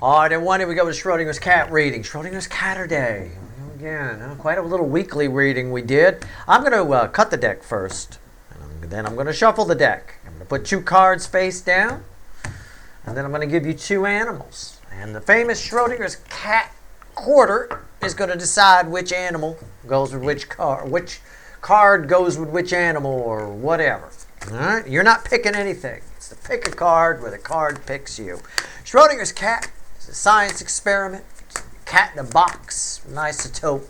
All right, and one, we go to Schrödinger's cat reading. Schrödinger's Caturday. Again, quite a little weekly reading we did. I'm going to cut the deck first. And then I'm going to shuffle the deck. I'm going to put 2 cards face down. And then I'm going to give you 2 animals. And the famous Schrödinger's cat quarter is going to decide which animal goes with which card goes with which animal or whatever. All right? You're not picking anything. It's to pick a card where the card picks you. Schrödinger's cat is a science experiment. It's a cat in a box, an isotope.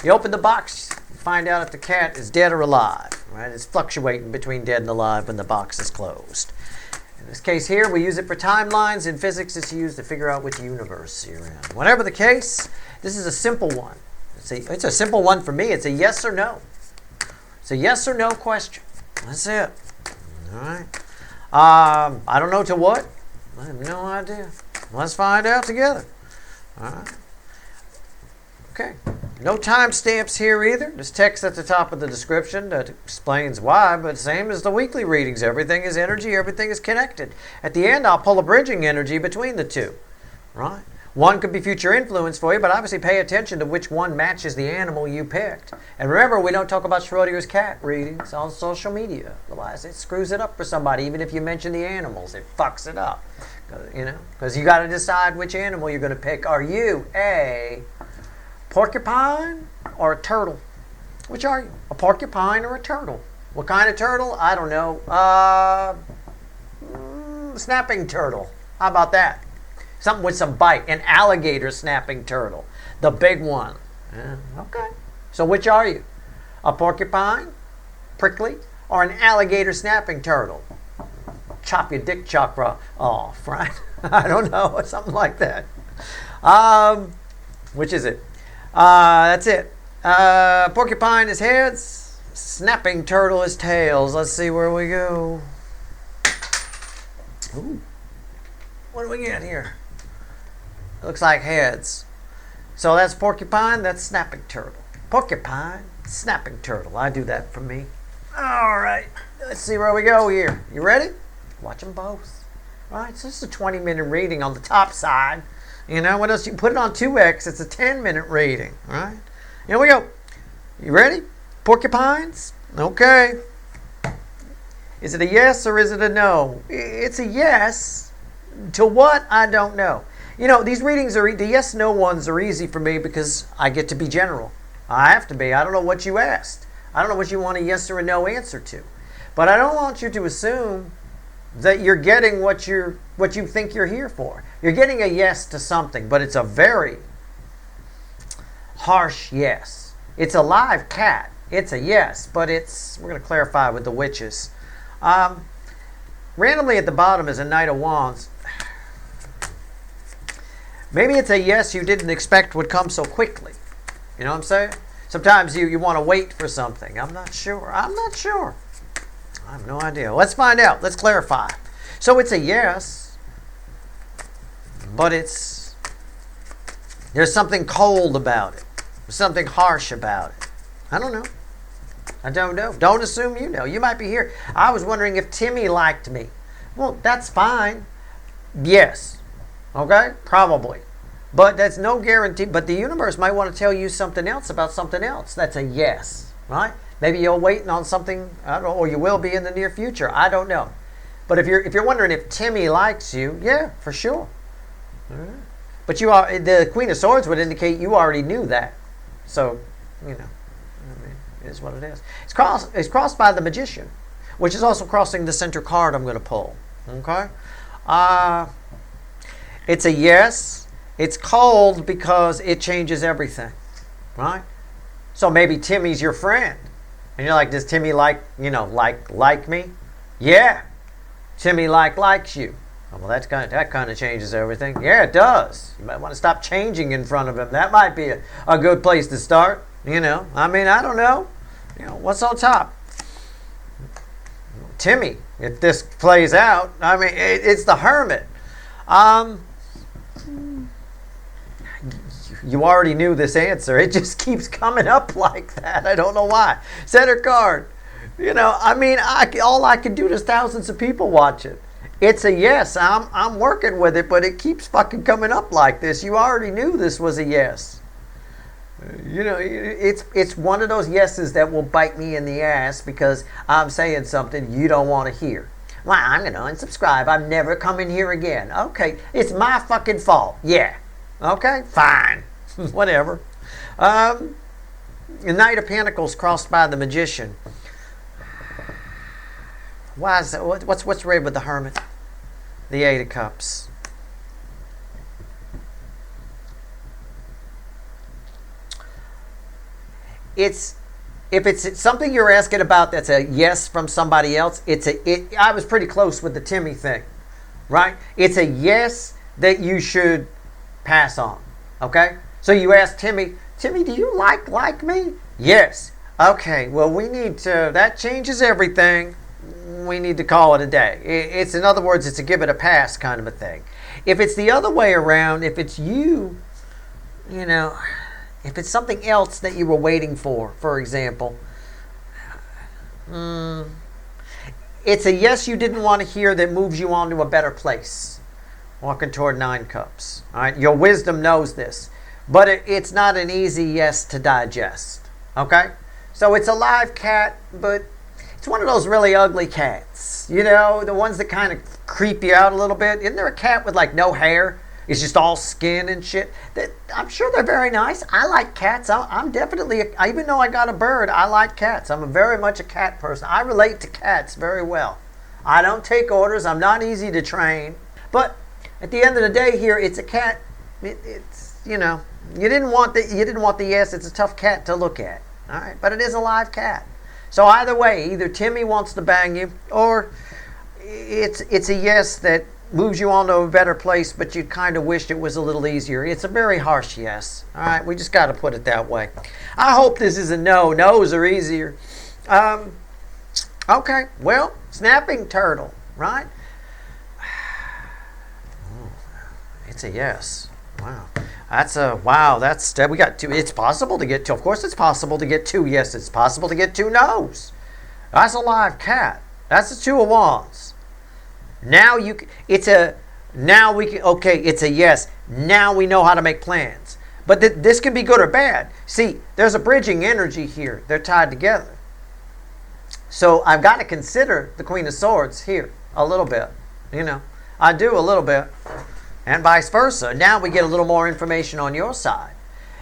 You open the box, you find out if the cat is dead or alive. Right? It's fluctuating between dead and alive when the box is closed. In this case here, we use it for timelines. In physics, it's used to figure out which universe you're in. Whatever the case, this is a simple one. It's a simple one for me. It's a yes or no. It's a yes or no question. That's it. All right. I don't know to what. I have no idea. Let's find out together. All right. Okay. No timestamps here either. There's text at the top of the description that explains why, but same as the weekly readings. Everything is energy. Everything is connected. At the end, I'll pull a bridging energy between the two. Right? One could be future influence for you, but obviously pay attention to which one matches the animal you picked. And remember, we don't talk about Schrödinger's cat readings on social media. Otherwise, it screws it up for somebody. Even if you mention the animals, it fucks it up. Because you got to decide which animal you're going to pick. Are you a porcupine or a turtle? Which are you? A porcupine or a turtle? What kind of turtle? I don't know. Snapping turtle. How about that? Something with some bite. An alligator snapping turtle. The big one. Okay. So which are you? A porcupine, prickly, or an alligator snapping turtle? Chop your dick chakra off, right? I don't know. Something like that. Which is it? That's it. Porcupine is heads. Snapping turtle is tails. Let's see where we go. Ooh. What do we get here? Looks like heads. So that's porcupine, that's snapping turtle. Porcupine, snapping turtle. I do that for me. All right. Let's see where we go here. You ready? Watch them both. All right, so this is a 20-minute reading on the top side. You know, what else? You put it on 2x, it's a 10-minute reading. All right? Here we go. You ready? Porcupines? Okay. Is it a yes or is it a no? It's a yes. To what? I don't know. You know, these readings are, the yes-no ones are easy for me because I get to be general. I have to be. I don't know what you asked. I don't know what you want a yes or a no answer to. But I don't want you to assume that you're getting what you think you're here for. You're getting a yes to something, but it's a very harsh yes. It's a live cat. It's a yes, but we're going to clarify with the witches. Randomly at the bottom is a Knight of Wands. Maybe it's a yes you didn't expect would come so quickly. You know what I'm saying? Sometimes you want to wait for something. I'm not sure. I have no idea. Let's find out. Let's clarify. So it's a yes, but there's something cold about it. There's something harsh about it. I don't know. I don't know. Don't assume you know. You might be here. I was wondering if Timmy liked me. Well, that's fine. Yes. Okay? Probably. But that's no guarantee. But the universe might want to tell you something else about something else. That's a yes. Right? Maybe you're waiting on something, I don't know, or you will be in the near future. I don't know. But if you're wondering if Timmy likes you, yeah, for sure. Right. But the Queen of Swords would indicate you already knew that. So, you know, it is what it is. It's crossed by the Magician, which is also crossing the center card I'm going to pull. Okay? It's a yes. It's cold because it changes everything. Right? So maybe Timmy's your friend. And you're like, does Timmy like me? Yeah. Timmy likes you. Oh, well, that kind of changes everything. Yeah, it does. You might want to stop changing in front of him. That might be a good place to start. You know, I mean, I don't know. You know, what's on top? Timmy, if this plays out, I mean, it's the Hermit. You already knew this answer. It just keeps coming up like that. I don't know why. Center card. You know, I mean, all I could do, there's thousands of people watching. It's a yes. I'm working with it, but it keeps fucking coming up like this. You already knew this was a yes. You know, it's one of those yeses that will bite me in the ass because I'm saying something you don't want to hear. Well, I'm going to unsubscribe. I'm never coming here again. Okay, it's my fucking fault. Yeah. Okay, fine. Whatever. The Knight of Pentacles crossed by the Magician. Why is that? What's red with the Hermit? The Eight of Cups. If it's something you're asking about that's a yes from somebody else, I was pretty close with the Timmy thing, right? It's a yes that you should pass on, okay? So you ask Timmy, do you like me? Yes. Okay, well, that changes everything. We need to call it a day. It's, in other words, it's a give it a pass kind of a thing. If it's the other way around, if it's you know, if it's something else that you were waiting for example, it's a yes you didn't want to hear that moves you on to a better place. Walking toward 9 cups. All right, your wisdom knows this, but it's not an easy yes to digest. Okay, so it's a live cat, but it's one of those really ugly cats. You know, the ones that kind of creep you out a little bit. Isn't there a cat with like no hair? It's just all skin and shit. I'm sure they're very nice. I like cats. I'm definitely, even though I got a bird, I like cats. I'm very much a cat person. I relate to cats very well. I don't take orders. I'm not easy to train. But at the end of the day here, it's a cat. It's, you know, you didn't want the yes. It's a tough cat to look at. All right, but it is a live cat. So either way, either Timmy wants to bang you, or it's a yes that moves you on to a better place, but you kind of wished it was a little easier. It's a very harsh yes. All right, we just got to put it that way. I hope this is a no. No's are easier. Okay, well, snapping turtle, right? It's a yes. Wow. We got 2. It's possible to get 2. Of course it's possible to get 2 yeses. It's possible to get 2 no's. That's a live cat. That's a 2 of wands. It's a yes. Now we know how to make plans. But this can be good or bad. See, there's a bridging energy here. They're tied together. So I've got to consider the Queen of Swords here a little bit. You know, I do a little bit. And vice versa. Now we get a little more information on your side.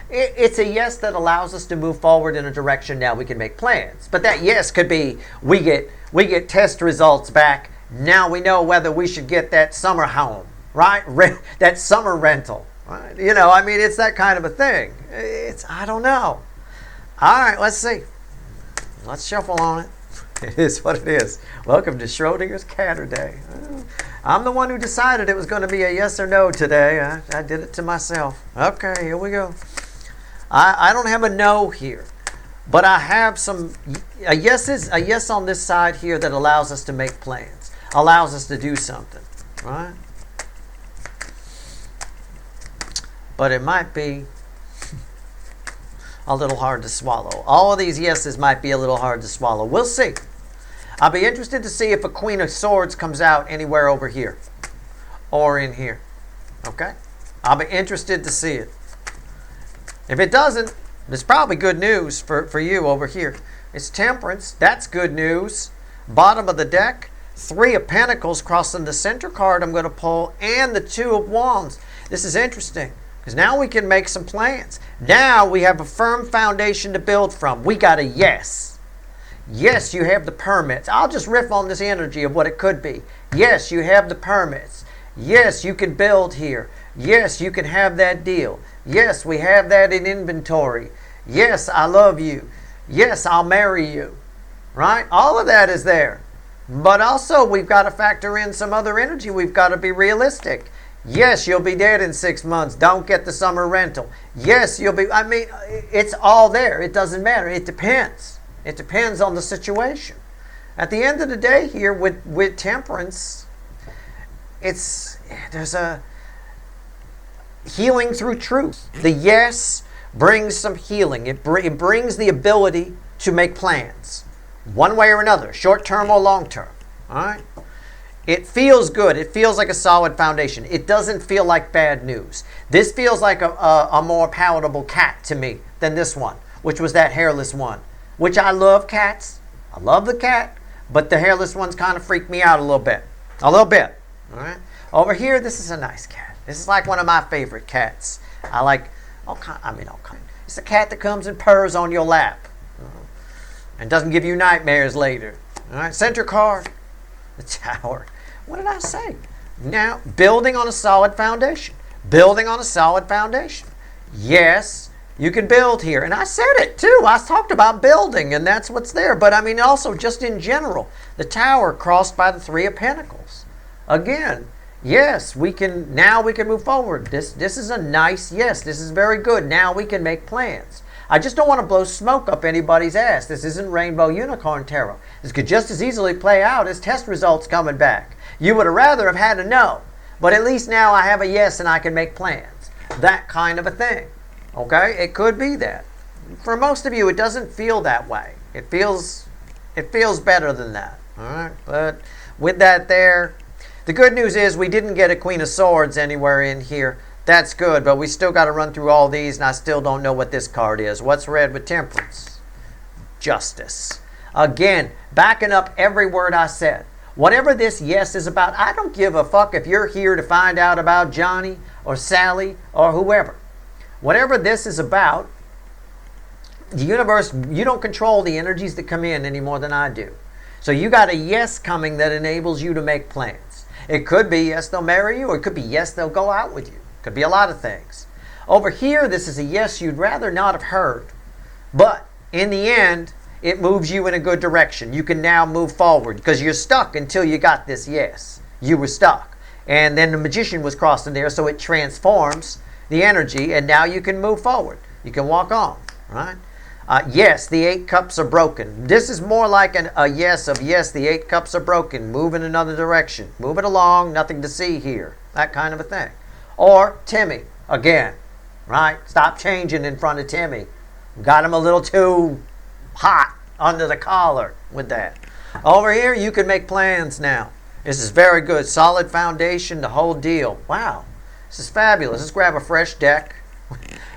It's a yes that allows us to move forward in a direction. Now we can make plans. But that yes could be we get test results back. Now we know whether we should get that summer home, right? That summer rental. Right? You know, I mean, it's that kind of a thing. I don't know. All right, let's see. Let's shuffle on it. It is what it is. Welcome to Schrödinger's Caturday. I'm the one who decided it was going to be a yes or no today. I did it to myself. Okay, here we go. I don't have a no here, but I have a yes on this side here that allows us to make plans, allows us to do something, right? But it might be a little hard to swallow. All of these yeses might be a little hard to swallow. We'll see. I'll be interested to see if a Queen of Swords comes out anywhere over here or in here. Okay? I'll be interested to see it. If it doesn't, it's probably good news for you over here. It's Temperance. That's good news. Bottom of the deck, 3 of Pentacles crossing the center card I'm going to pull, and the 2 of Wands. This is interesting because now we can make some plans. Now we have a firm foundation to build from. We got a yes. Yes, you have the permits. I'll just riff on this energy of what it could be. Yes, you have the permits. Yes, you can build here. Yes, you can have that deal. Yes, we have that in inventory. Yes, I love you. Yes, I'll marry you. Right? All of that is there. But also, we've got to factor in some other energy. We've got to be realistic. Yes, you'll be dead in 6 months. Don't get the summer rental. Yes, it's all there. It doesn't matter. It depends. It depends on the situation. At the end of the day here with Temperance, there's a healing through truth. The yes brings some healing. It brings the ability to make plans, one way or another, short term or long term. All right. It feels good. It feels like a solid foundation. It doesn't feel like bad news. This feels like a more palatable cat to me than this one, which was that hairless one, which I love cats. I love the cat, but the hairless ones kind of freak me out a little bit. A little bit. All right. Over here, this is a nice cat. This is like one of my favorite cats. I like all kind. It's a cat that comes and purrs on your lap and doesn't give you nightmares later. All right. Center card. The Tower. What did I say? Now, building on a solid foundation. Building on a solid foundation. Yes, you can build here. And I said it too. I talked about building, and that's what's there. But I mean, also, just in general, the Tower crossed by the Three of Pentacles. Again, yes, now we can move forward. This is a nice, yes, this is very good. Now we can make plans. I just don't want to blow smoke up anybody's ass. This isn't Rainbow Unicorn Tarot. This could just as easily play out as test results coming back. You would have rather have had a no, but at least now I have a yes and I can make plans. That kind of a thing. Okay? It could be that. For most of you, it doesn't feel that way. It feels better than that. All right? But with that there, the good news is we didn't get a Queen of Swords anywhere in here. That's good, but we still got to run through all these, and I still don't know what this card is. What's red with Temperance? Justice. Again, backing up every word I said. Whatever this yes is about, I don't give a fuck if you're here to find out about Johnny or Sally or whoever. Whatever this is about, the universe, you don't control the energies that come in any more than I do. So you got a yes coming that enables you to make plans. It could be yes, they'll marry you, or it could be yes, they'll go out with you. Could be a lot of things. Over here, this is a yes you'd rather not have heard. But in the end, it moves you in a good direction. You can now move forward because you're stuck until you got this yes. You were stuck. And then the Magician was crossing there, so it transforms the energy, and now you can move forward. You can walk on, right? Yes, the 8 cups are broken. This is more like a yes of yes, the 8 cups are broken. Move in another direction. Move it along, nothing to see here. That kind of a thing. Or Timmy, again, right? Stop changing in front of Timmy. Got him a little too hot under the collar with that. Over here, you can make plans now. This is very good. Solid foundation, the whole deal. Wow, this is fabulous. Let's grab a fresh deck.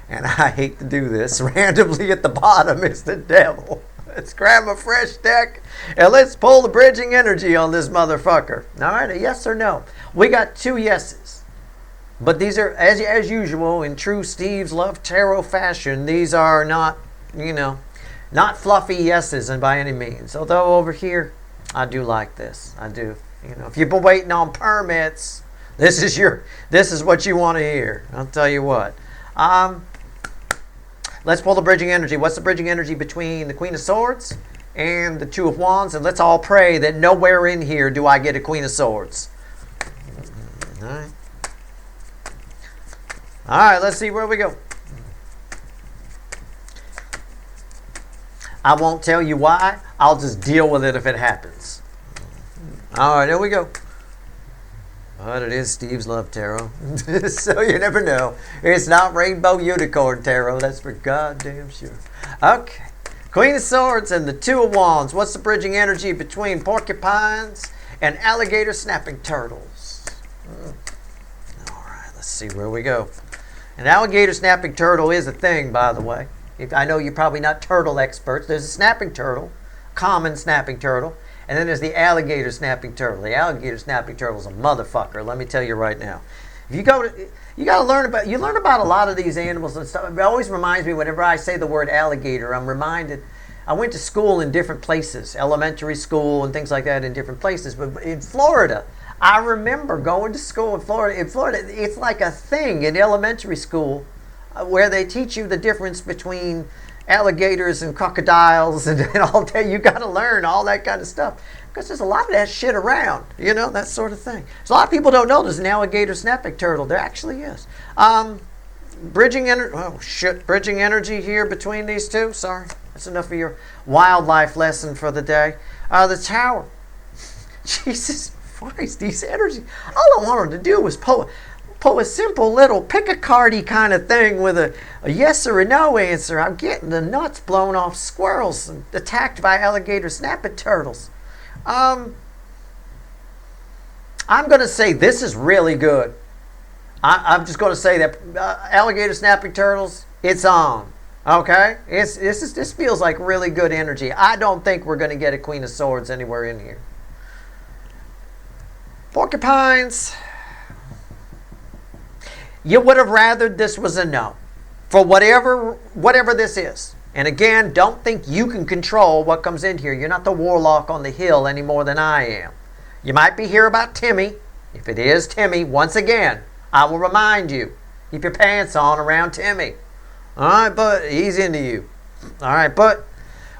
And I hate to do this. Randomly at the bottom is the devil. Let's grab a fresh deck and let's pull the bridging energy on this motherfucker. All right, a yes or no. We got 2 yeses. But these are, as usual, in true Steve's Love Tarot fashion, these are not, not fluffy yeses and by any means. Although over here, I do like this. I do. If you've been waiting on permits, this is what you want to hear. I'll tell you what. Let's pull the bridging energy. What's the bridging energy between the Queen of Swords and the Two of Wands? And let's all pray that nowhere in here do I get a Queen of Swords. All right. All right, let's see where we go. I won't tell you why. I'll just deal with it if it happens. All right, here we go. But it is Steve's Love Tarot. So you never know. It's not Rainbow Unicorn Tarot. That's for goddamn sure. Okay. Queen of Swords and the Two of Wands. What's the bridging energy between porcupines and alligator snapping turtles? All right, let's see where we go. An alligator snapping turtle is a thing, by the way. I know you're probably not turtle experts. There's a snapping turtle, common snapping turtle, and then there's the alligator snapping turtle. The alligator snapping turtle is a motherfucker, let me tell you right now. If you got to learn about a lot of these animals and stuff. It always reminds me whenever I say the word alligator, I'm reminded, I went to school in different places, elementary school and things like that in different places, but in Florida, I remember going to school in Florida. In Florida, it's like a thing in elementary school where they teach you the difference between alligators and crocodiles and all that. You got to learn all that kind of stuff because there's a lot of that shit around, that sort of thing. So a lot of people don't know there's an alligator snapping turtle. There actually is. Bridging energy here between these two. Sorry, that's enough of your wildlife lesson for the day. The Tower. Jesus Christ, these energies. All I wanted to do was pull a simple little pick-a-cardy kind of thing with a yes or a no answer. I'm getting the nuts blown off squirrels and attacked by alligator snapping turtles. I'm going to say this is really good. I'm just going to say that alligator snapping turtles, it's on. Okay? This feels like really good energy. I don't think we're going to get a Queen of Swords anywhere in here. Porcupines. You would have rathered this was a no. For whatever this is. And again, don't think you can control what comes in here. You're not the warlock on the hill any more than I am. You might be here about Timmy. If it is Timmy, once again, I will remind you, keep your pants on around Timmy. All right, but he's into you. All right, but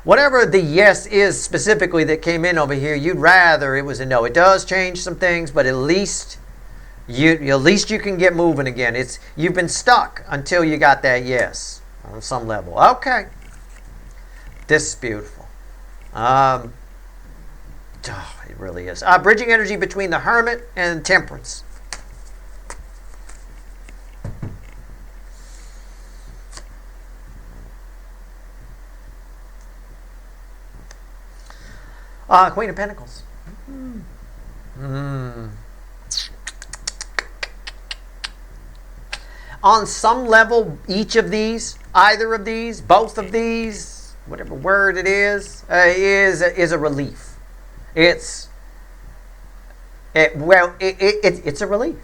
whatever the yes is specifically that came in over here, you'd rather it was a no. It does change some things, but at least you can get moving again. You've been stuck until you got that yes on some level. Okay. This is beautiful. It really is. Bridging energy between the Hermit and Temperance. Queen of Pentacles. On some level, each of these, either of these, both of these, whatever word it is a relief. It's a relief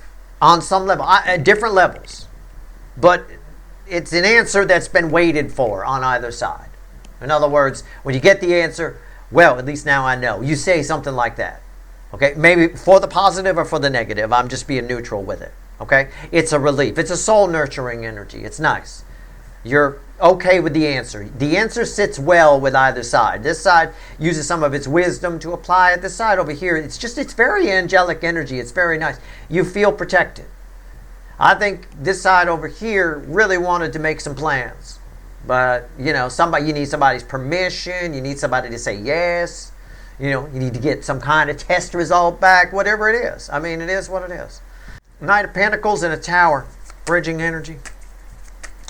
on some level, at different levels, but it's an answer that's been waited for on either side. In other words, when you get the answer, well, at least now I know. You say something like that. Okay, maybe for the positive or for the negative. I'm just being neutral with it. Okay, it's a relief. It's a soul nurturing energy. It's nice. You're okay with the answer. The answer sits well with either side. This side uses some of its wisdom to apply it. This side over here, it's very angelic energy. It's very nice. You feel protected. I think this side over here really wanted to make some plans. But, you need somebody's permission. You need somebody to say yes. You need to get some kind of test result back, whatever it is. I mean, it is what it is. Knight of Pentacles and a Tower, bridging energy.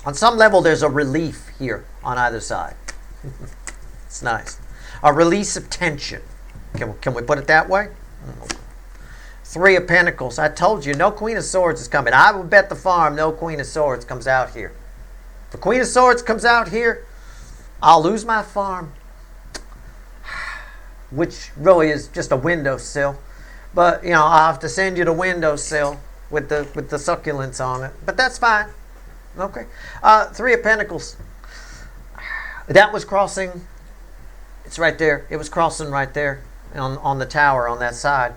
On some level, there's a relief here on either side. It's nice. A release of tension. Can we put it that way? Three of Pentacles. I told you, no Queen of Swords is coming. I would bet the farm no Queen of Swords comes out here. If the Queen of Swords comes out here, I'll lose my farm. Which really is just a windowsill. But, I'll have to send you the windowsill with the succulents on it. But that's fine. Okay. Three of Pentacles. That was crossing. It's right there. It was crossing right there on the tower on that side.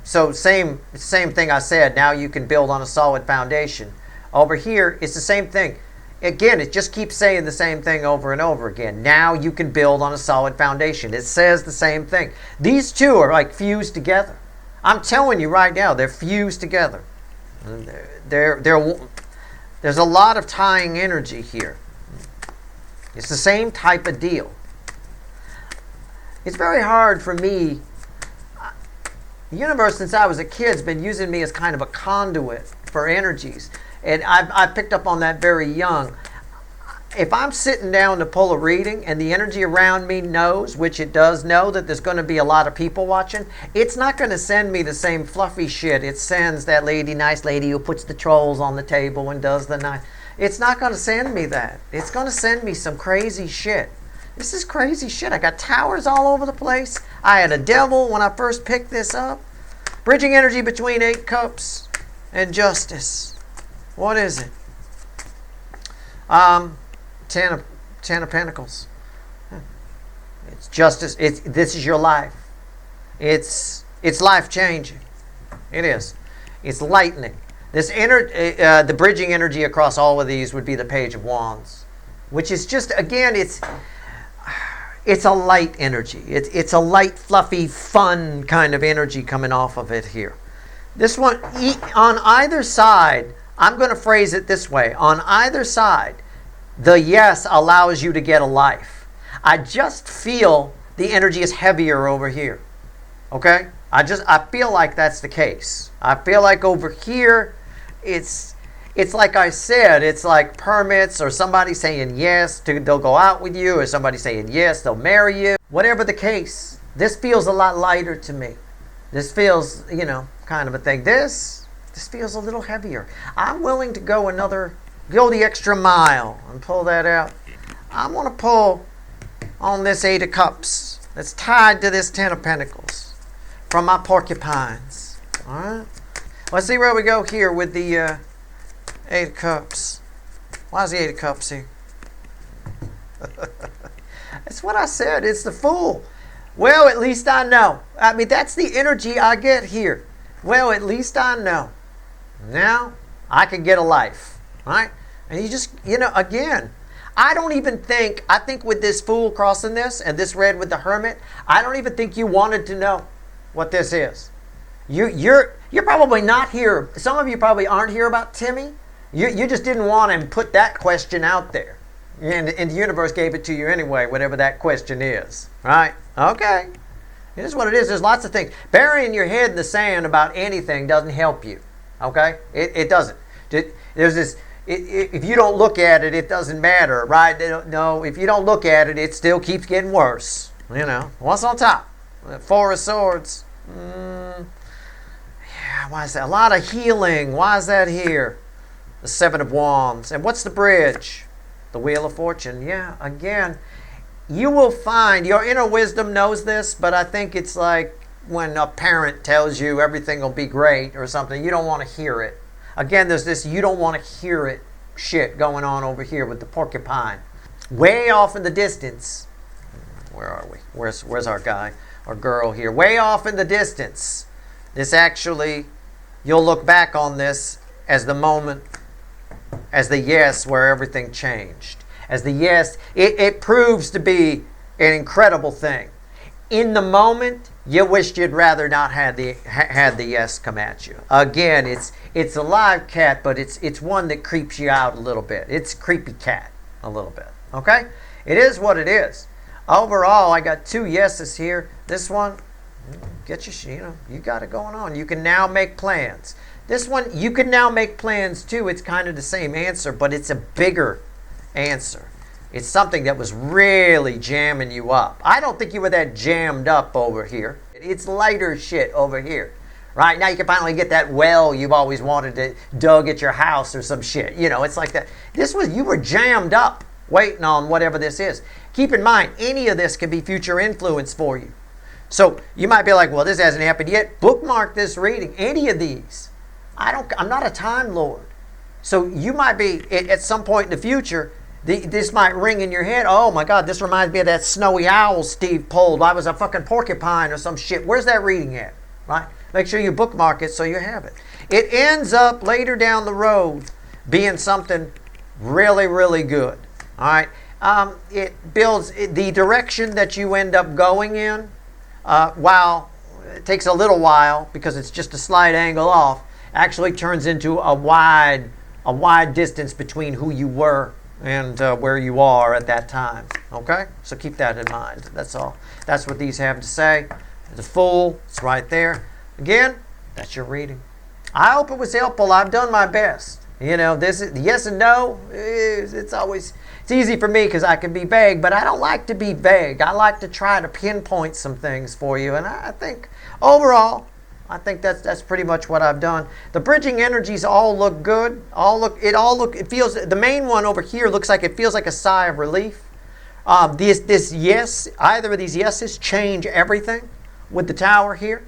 So same thing I said. Now you can build on a solid foundation. Over here, it's the same thing. Again, it just keeps saying the same thing over and over again. Now you can build on a solid foundation. It says the same thing. These two are like fused together. I'm telling you right now, they're fused together. There's a lot of tying energy here. It's the same type of deal. It's very hard for me. The universe, since I was a kid, has been using me as kind of a conduit for energies. And I picked up on that very young. If I'm sitting down to pull a reading and the energy around me knows, which it does know, that there's going to be a lot of people watching, it's not going to send me the same fluffy shit it sends that nice lady who puts the trolls on the table and does the nice. It's not going to send me that. It's going to send me some crazy shit. This is crazy shit. I got towers all over the place. I had a devil when I first picked this up. Bridging energy between 8 cups and justice. What is it? Ten of Pentacles. It's justice. This is your life. It's life changing. It is. It's lightning. The bridging energy across all of these would be the Page of Wands, which is just, again, it's a light energy. It's a light, fluffy, fun kind of energy coming off of it here. This one, on either side, I'm going to phrase it this way. On either side, the yes allows you to get a life. I just feel the energy is heavier over here. Okay? I feel like that's the case. I feel like over here, it's like I said, it's like permits or somebody saying yes, they'll go out with you, or somebody saying yes, they'll marry you. Whatever the case, this feels a lot lighter to me. This feels, kind of a thing. This feels a little heavier. I'm willing to go the extra mile and pull that out. I want to pull on this 8 of Cups that's tied to this 10 of Pentacles from my porcupines. All right? Let's see where we go here with the 8 of Cups. Why is the 8 of Cups here? That's what I said. It's the Fool. Well, at least I know. I mean, that's the energy I get here. Well, at least I know. Now, I can get a life. Right? And you just, again, I think with this Fool crossing this and this red with the Hermit, I don't even think you wanted to know what this is. You're probably not here. Some of you probably aren't here about Timmy. You just didn't want to put that question out there. And the universe gave it to you anyway, whatever that question is. Right? Okay. It is what it is. There's lots of things. Burying your head in the sand about anything doesn't help you. Okay? It doesn't. There's this... If you don't look at it, it doesn't matter, right? No, if you don't look at it, it still keeps getting worse. What's on top? 4 of Swords. Yeah, why is that? A lot of healing. Why is that here? The 7 of Wands. And what's the bridge? The Wheel of Fortune. Yeah, again, you will find, your inner wisdom knows this, but I think it's like when a parent tells you everything will be great or something, you don't want to hear it. Again, there's this you don't want to hear it shit going on over here with the porcupine. Way off in the distance. Where are we? Where's our guy or girl here? Way off in the distance. This actually, you'll look back on this as the moment, as the yes where everything changed. As the yes, it proves to be an incredible thing. In the moment, you wished you'd rather not had the yes come at you. Again, it's a live cat, but it's one that creeps you out a little bit. It's a creepy cat a little bit. Okay? It is what it is. Overall, I got 2 yeses here. This one, you got it going on. You can now make plans. This one, you can now make plans too. It's kind of the same answer, but it's a bigger answer. It's something that was really jamming you up. I don't think you were that jammed up over here. It's lighter shit over here. Right? Now you can finally get that well you've always wanted to dug at your house or some shit. It's like that. You were jammed up waiting on whatever this is. Keep in mind, any of this can be future influence for you. So you might be like, well, this hasn't happened yet. Bookmark this reading. Any of these. I'm not a time lord. So you might be, at some point in the future, this might ring in your head. Oh my God, this reminds me of that snowy owl Steve pulled. I was a fucking porcupine or some shit. Where's that reading at? Right? Make sure you bookmark it so you have it. It ends up later down the road being something really, really good. All right? It builds the direction that you end up going in. While it takes a little while because it's just a slight angle off, actually turns into a wide distance between who you were and where you are at that time. Okay? So keep that in mind. That's all. That's what these have to say. The Fool, it's right there. Again, that's your reading. I hope it was helpful. I've done my best. This is yes and no. It's easy for me because I can be vague, but I don't like to be vague. I like to try to pinpoint some things for you, and I think overall, that's pretty much what I've done. The bridging energies all look good. It feels, the main one over here looks like it feels like a sigh of relief. This yes, either of these yeses change everything with the Tower here.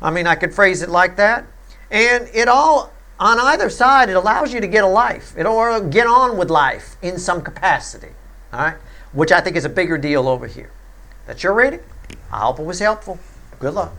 I mean, I could phrase it like that. And it all, on either side, it allows you to get a life. It'll get on with life in some capacity. All right? Which I think is a bigger deal over here. That's your reading. I hope it was helpful. Good luck.